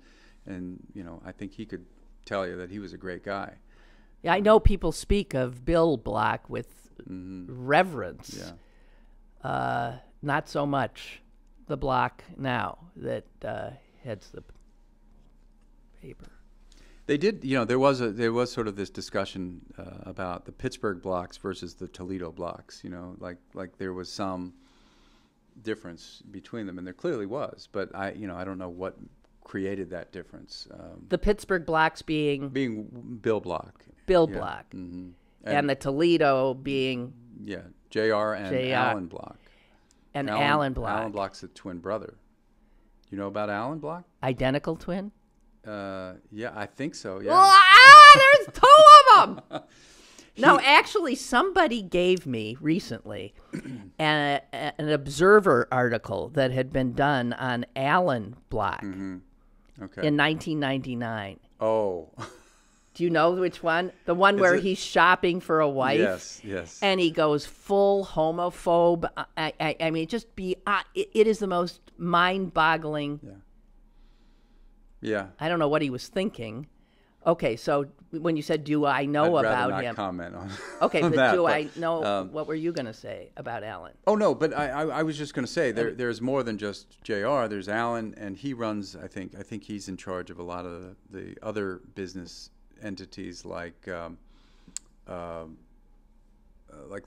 I think he could tell you that he was a great guy. Yeah, I know people speak of Bill Block with reverence. Yeah. Not so much the Block now that heads the paper. They did, there was sort of this discussion about the Pittsburgh blocks versus the Toledo blocks, like there was some difference between them, and there clearly was, but I don't know what created that difference. The Pittsburgh blocks being Bill Block. Bill Block. Mm-hmm. And the Toledo being JR and Alan Block. And Alan Block. Alan Block's a twin brother. You know about Alan Block? Identical twin? Yeah, I think so. Yeah. There's two of them. No, actually, somebody gave me recently an Observer article that had been done on Alan Block in 1999. Oh. Do you know which one? The one where he's shopping for a wife? Yes. And he goes full homophobe. I mean, it is the most mind-boggling. Yeah. I don't know what he was thinking. Okay, so when you said, do I know I'd rather about not him? comment on Okay, on but that, I know, what were you going to say about Alan? Oh, no, but I was just going to say there's more than just JR. There's Alan, and he runs, I think he's in charge of a lot of the other business entities like the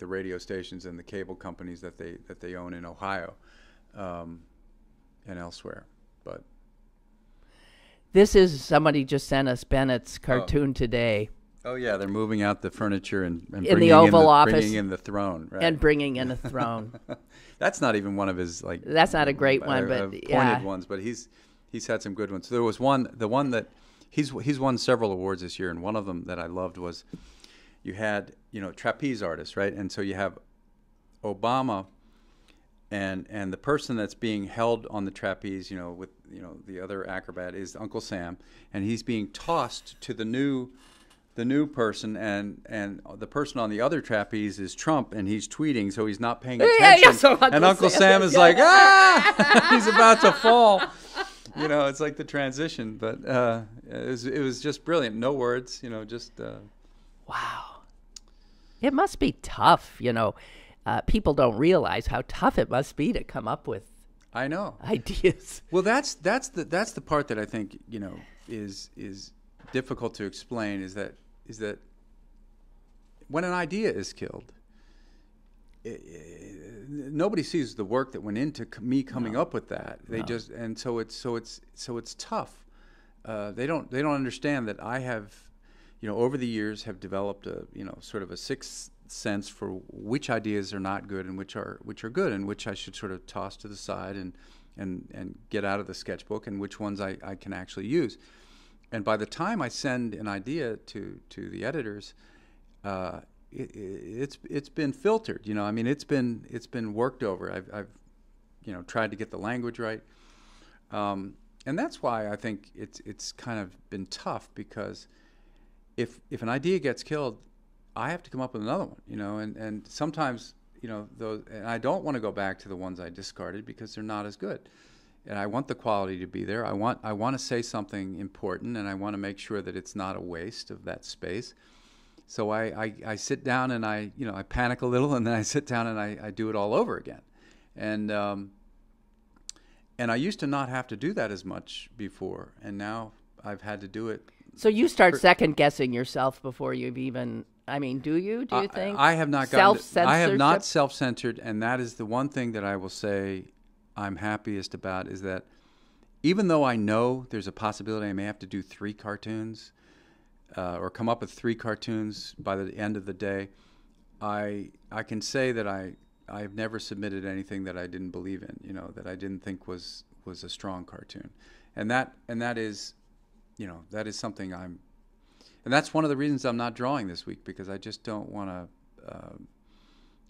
radio stations and the cable companies that they own in Ohio and elsewhere. But This is, somebody just sent us Bennett's cartoon today. Oh yeah, they're moving out the furniture and in bringing the Oval Office, bringing in the throne, right? And bringing in a throne. That's not even one of his That's not a great one, but pointed ones. But he's had some good ones. So there was the one that he's won several awards this year, and one of them that I loved was you had trapeze artists, right? And so you have Obama and the person that's being held on the trapeze, with the other acrobat is Uncle Sam, and he's being tossed to the new person, and the person on the other trapeze is Trump, and he's tweeting, so he's not paying attention. So Uncle Sam is like, he's about to fall. It's like the transition, but it was just brilliant. No words, just. Wow. It must be tough, people don't realize how tough it must be to come up with. I know ideas. Well, that's the part that I think is difficult to explain. Is that when an idea is killed, nobody sees the work that went into me coming up with that. They just so it's tough. They don't understand that I have, over the years have developed a sort of a sixth sense for which ideas are not good and which are good, and which I should sort of toss to the side and get out of the sketchbook, and which ones I can actually use. And by the time I send an idea to the editors, it's been filtered. It's been worked over. I've tried to get the language right, and that's why I think it's kind of been tough, because if an idea gets killed, I have to come up with another one. And sometimes those, and I don't want to go back to the ones I discarded because they're not as good. And I want the quality to be there. I want to say something important, and I want to make sure that it's not a waste of that space. So I sit down and I panic a little, and then I sit down and I do it all over again. And I used to not have to do that as much before, and now I've had to do it. So you start second guessing yourself before you've even. Do you? Do you think? I have not self-censorship? I have not self-censored, and that is the one thing that I will say I'm happiest about, is that even though I know there's a possibility I may have to do 3 cartoons or come up with 3 cartoons by the end of the day, I can say that I've never submitted anything that I didn't believe in, that I didn't think was a strong cartoon, and that is, that is something and that's one of the reasons I'm not drawing this week, because I just don't want to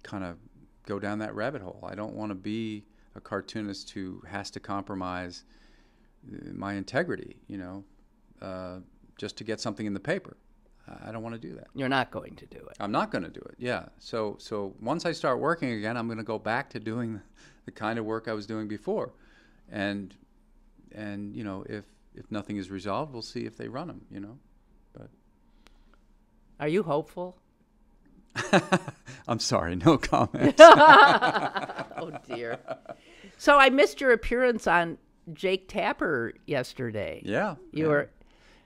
kind of go down that rabbit hole. I don't want to be a cartoonist who has to compromise my integrity, just to get something in the paper. I don't want to do that. You're not going to do it. I'm not going to do it, yeah. So once I start working again, I'm going to go back to doing the kind of work I was doing before. And if nothing is resolved, we'll see if they run them, But are you hopeful? I'm sorry, no comment. Oh dear. So I missed your appearance on Jake Tapper yesterday. Yeah, you were.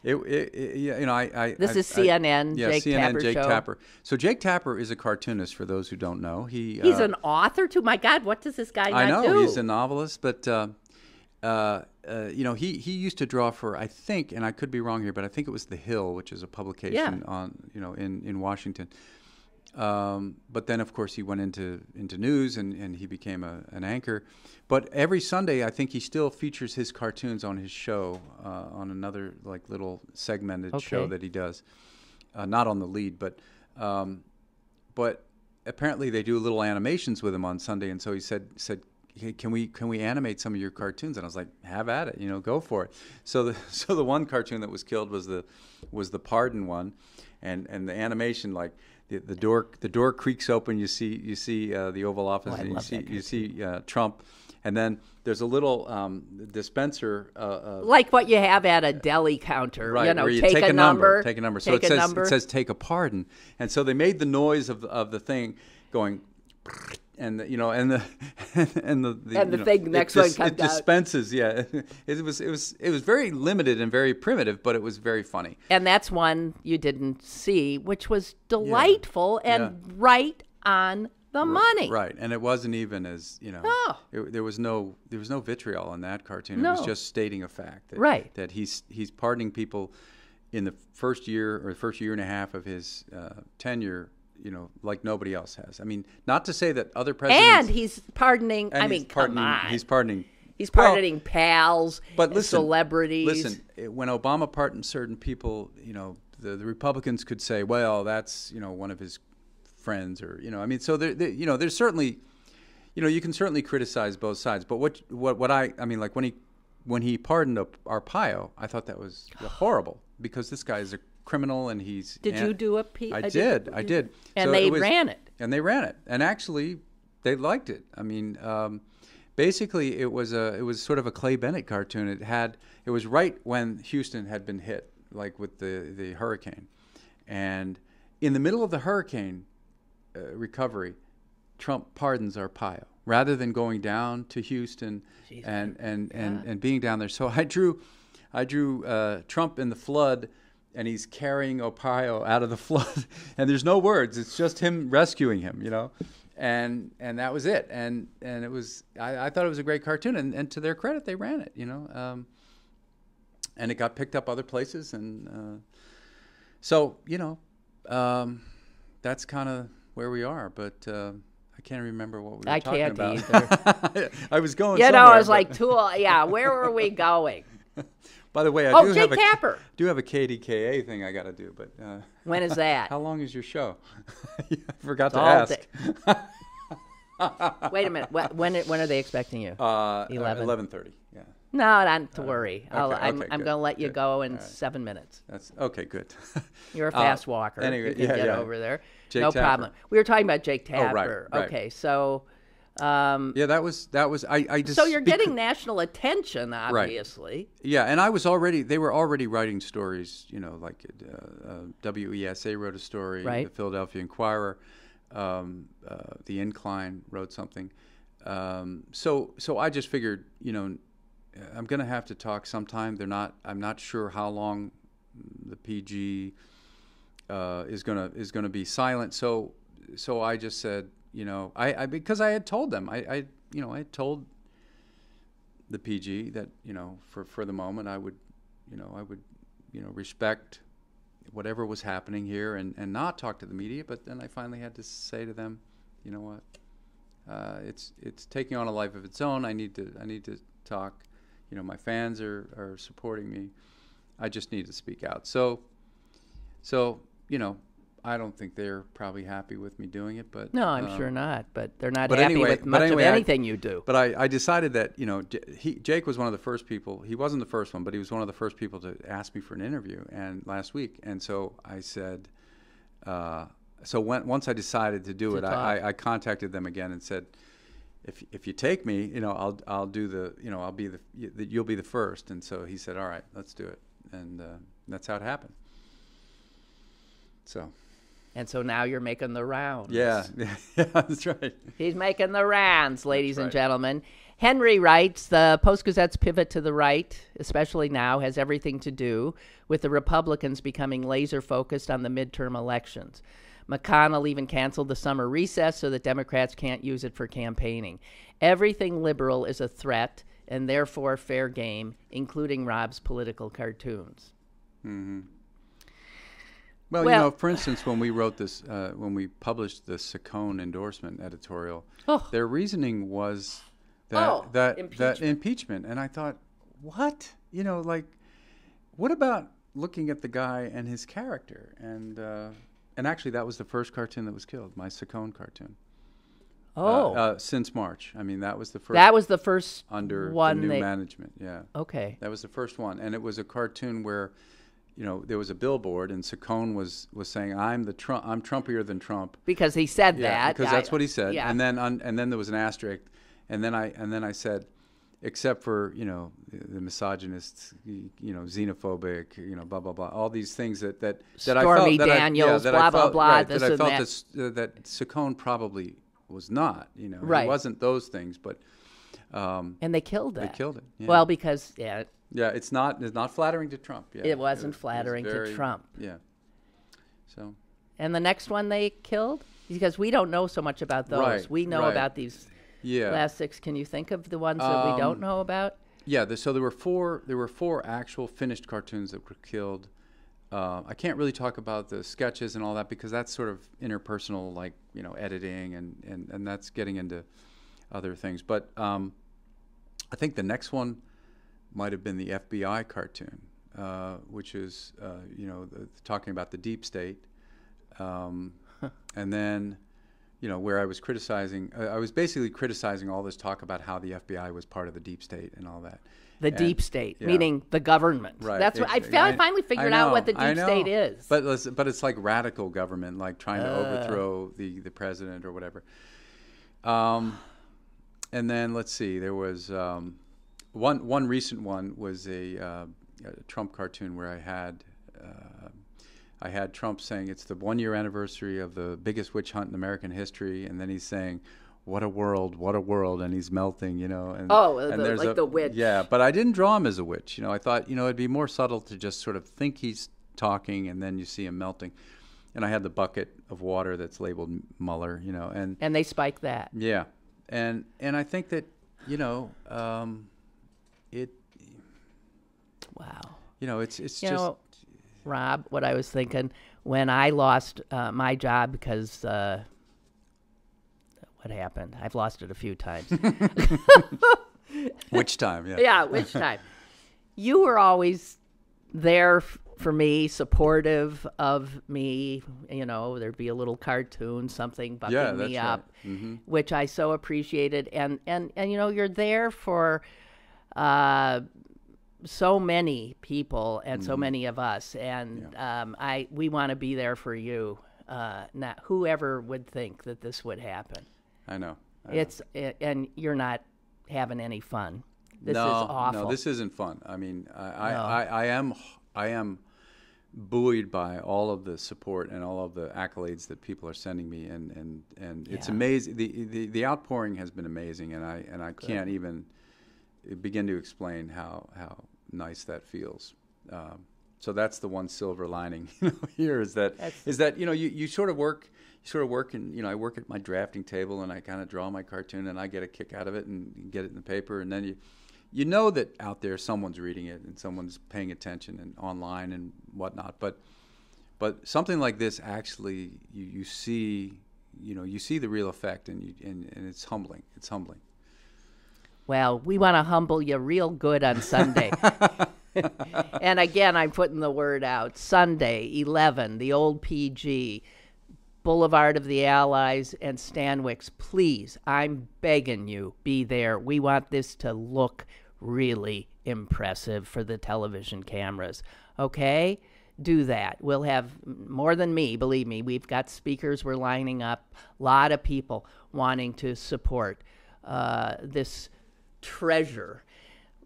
This is CNN. Yeah, Jake CNN. Tapper Jake show. Tapper. So Jake Tapper is a cartoonist. For those who don't know, he's an author too. My God, what does this guy I know do? He's a novelist, but he used to draw for, I think, and I could be wrong here, but I think it was The Hill, which is a publication on in Washington. But then, of course, he went into news and he became an anchor. But every Sunday, I think he still features his cartoons on his show, on another little segmented show that he does. Not on the lead, but apparently they do little animations with him on Sunday. And so he said, hey, can we animate some of your cartoons? And I was like, have at it, go for it. So the one cartoon that was killed was the Pardon one, and the animation, like the door creaks open, you see the Oval Office, and you see Trump, And then there's a little dispenser, like what you have at a deli counter. right? You know, where you take a number. take a number. So take it a says number. it says take a pardon, and so they made the noise of the thing going. And the, and the and the thing next one comes it dispenses. Yeah, it was very limited and very primitive, but it was very funny. And that's one you didn't see, which was delightful and right on the money. Right, and it wasn't even as No. there was no vitriol in that cartoon. No. It was just stating a fact. That he's pardoning people in the first year and a half of his tenure. Like nobody else has. I mean, not to say that other presidents... And he's pardoning... come on. He's pardoning... He's pardoning pals, but listen, celebrities. Listen, when Obama pardoned certain people, the Republicans could say, well, that's, one of his friends or, I mean, so there's certainly, you can certainly criticize both sides. But what I mean, like when he pardoned Arpaio, I thought that was horrible because this guy is a criminal and he's... Did you do a piece? I did. And so they ran it. And they ran it. And actually, they liked it. I mean, basically, it was sort of a Clay Bennett cartoon. It was right when Houston had been hit, like with the hurricane. And in the middle of the hurricane recovery, Trump pardons Arpaio rather than going down to Houston and being down there. So I drew Trump in the flood, and he's carrying Arpaio out of the flood, and there's no words. It's just him rescuing him, and that was it. And it was I thought it was a great cartoon, and to their credit, they ran it, and it got picked up other places, and so that's kind of where we are. But I can't remember what we were talking about. I can't either. I was going. I was like, Tool. Yeah, where were we going? By the way, I do Jake Tapper. do have a KDKA thing I got to do, but when is that? How long is your show? I forgot to ask. Wait a minute. When are they expecting you? 11:30. Yeah. No, not to worry. I'm going to let you go in 7 minutes. That's okay. Good. You're a fast walker. Anyway, you can get over there. Jake no Tapper. problem. We were talking about Jake Tapper. Right. Okay, so. Yeah, that was. I just. So you're getting national attention, obviously. Right. Yeah, and they were already writing stories. Like WESA wrote a story. Right. The Philadelphia Inquirer, The Incline wrote something. So I just figured, I'm going to have to talk sometime. I'm not sure how long the PG is going to be silent. So I just said. Because I had told them, I had told the PG that, for the moment I would respect whatever was happening here and not talk to the media. But then I finally had to say to them, you know what, it's taking on a life of its own. I need to talk. My fans are supporting me. I just need to speak out. So I don't think they're probably happy with me doing it, but no, I'm sure not. But they're not but happy anyway, with much of anything you do. But I decided that Jake was one of the first people. He wasn't the first one, but he was one of the first people to ask me for an interview. And last week, and so I said, once I decided to do it, I contacted them again and said, if you take me, I'll do the, you'll be the first. And so he said, all right, let's do it, and that's how it happened. So. And so now you're making the rounds. Yeah, that's right. He's making the rounds, ladies and gentlemen. Henry writes, the Post-Gazette's pivot to the right, especially now, has everything to do with the Republicans becoming laser-focused on the midterm elections. McConnell even canceled the summer recess so that Democrats can't use it for campaigning. Everything liberal is a threat and therefore fair game, including Rob's political cartoons. Mm-hmm. Well, for instance, when we wrote this, when we published the Saccone endorsement editorial, their reasoning was that impeachment. And I thought, what? What about looking at the guy and his character? And actually, that was the first cartoon that was killed, my Saccone cartoon. Since March. I mean, that was the first. That was the first under one the new management. Yeah. Okay. That was the first one, and it was a cartoon where. There was a billboard, and Saccone was saying, "I'm Trumpier than Trump," because he said that. Because that's what he said. Yeah. And then there was an asterisk, And then I said, except for, you know, the misogynists, you know, xenophobic, you know, blah blah blah, all these things that I felt Stormy Daniels, blah blah blah, right, this that I and felt that. that Saccone probably was not, you know, Right. It wasn't those things, but And they killed that. they killed it. Yeah. Well, because it's not flattering to Trump. Yeah, it wasn't it was flattering very- to Trump. Yeah. So. And the next one they killed, because we don't know so much about those. Right, We know right. about these Yeah. last 6. Can you think of the ones that we don't know about? Yeah, so there were four actual finished cartoons that were killed. I can't really talk about the sketches and all that because that's sort of interpersonal, like, you know, editing and that's getting into other things. But I think the next one might have been the FBI cartoon, which is you know, talking about the deep state, and then, you know, where I was criticizing, I was basically criticizing all this talk about how the FBI was part of the deep state and all that. The And- deep state, yeah. meaning the government. Right. That's what I finally figured I out what know, the I deep know. state is. But it's like radical government, like trying to overthrow the president or whatever. And then let's see, there was one recent one was a Trump cartoon where I had Trump saying it's the 1-year anniversary of the biggest witch hunt in American history, and then he's saying, what a world, and he's melting, you know. And, there's the witch. Yeah, but I didn't draw him as a witch. You know, I thought, you know, it'd be more subtle to just sort of think he's talking, and then you see him melting. And I had the bucket of water that's labeled Mueller, you know, And they spiked that. yeah, and I think that, you know, it, Wow. you know, it's You just. know, Rob, what I was thinking when I lost my job because what happened? I've lost it a few times. Which time? Yeah. Yeah, which time? You were always there for me, supportive of me. You know, there'd be a little cartoon, something bucking me that's up, right. Mm-hmm. which I so appreciated. And you know, you're there for so many people and so many of us, and we want to be there for you. Not whoever would think that this would happen. I know. And you're not having any fun. This no, is awful. No, this isn't fun. I mean, I am buoyed by all of the support and all of the accolades that people are sending me, and it's amazing. The outpouring has been amazing, and I can't even begin to explain how nice that feels. So that's the one silver lining, you know, here is that you know, you sort of work and, you know, I work at my drafting table and I kind of draw my cartoon and I get a kick out of it and get it in the paper, and then you know that out there someone's reading it and someone's paying attention and online and whatnot, but something like this actually you see, you know, you see the real effect, and it's humbling. It's humbling. Well, we want to humble you real good on Sunday. And again, I'm putting the word out. Sunday, 11, the old P-G, Boulevard of the Allies and Stanwix. Please, I'm begging you, be there. We want this to look really impressive for the television cameras. Okay? Do that. We'll have more than me, believe me. We've got speakers we're lining up. A lot of people wanting to support this treasure,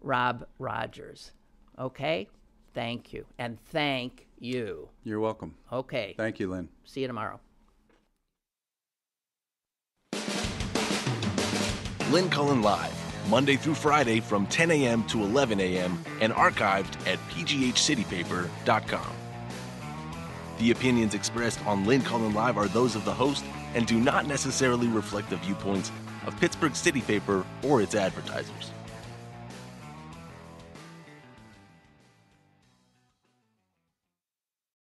Rob Rogers. Okay? Thank you. And thank you. You're welcome. Okay. Thank you, Lynn. See you tomorrow. Lynn Cullen Live, Monday through Friday from 10 a.m. to 11 a.m. and archived at pghcitypaper.com. The opinions expressed on Lynn Cullen Live are those of the host and do not necessarily reflect the viewpoints of Pittsburgh City Paper or its advertisers.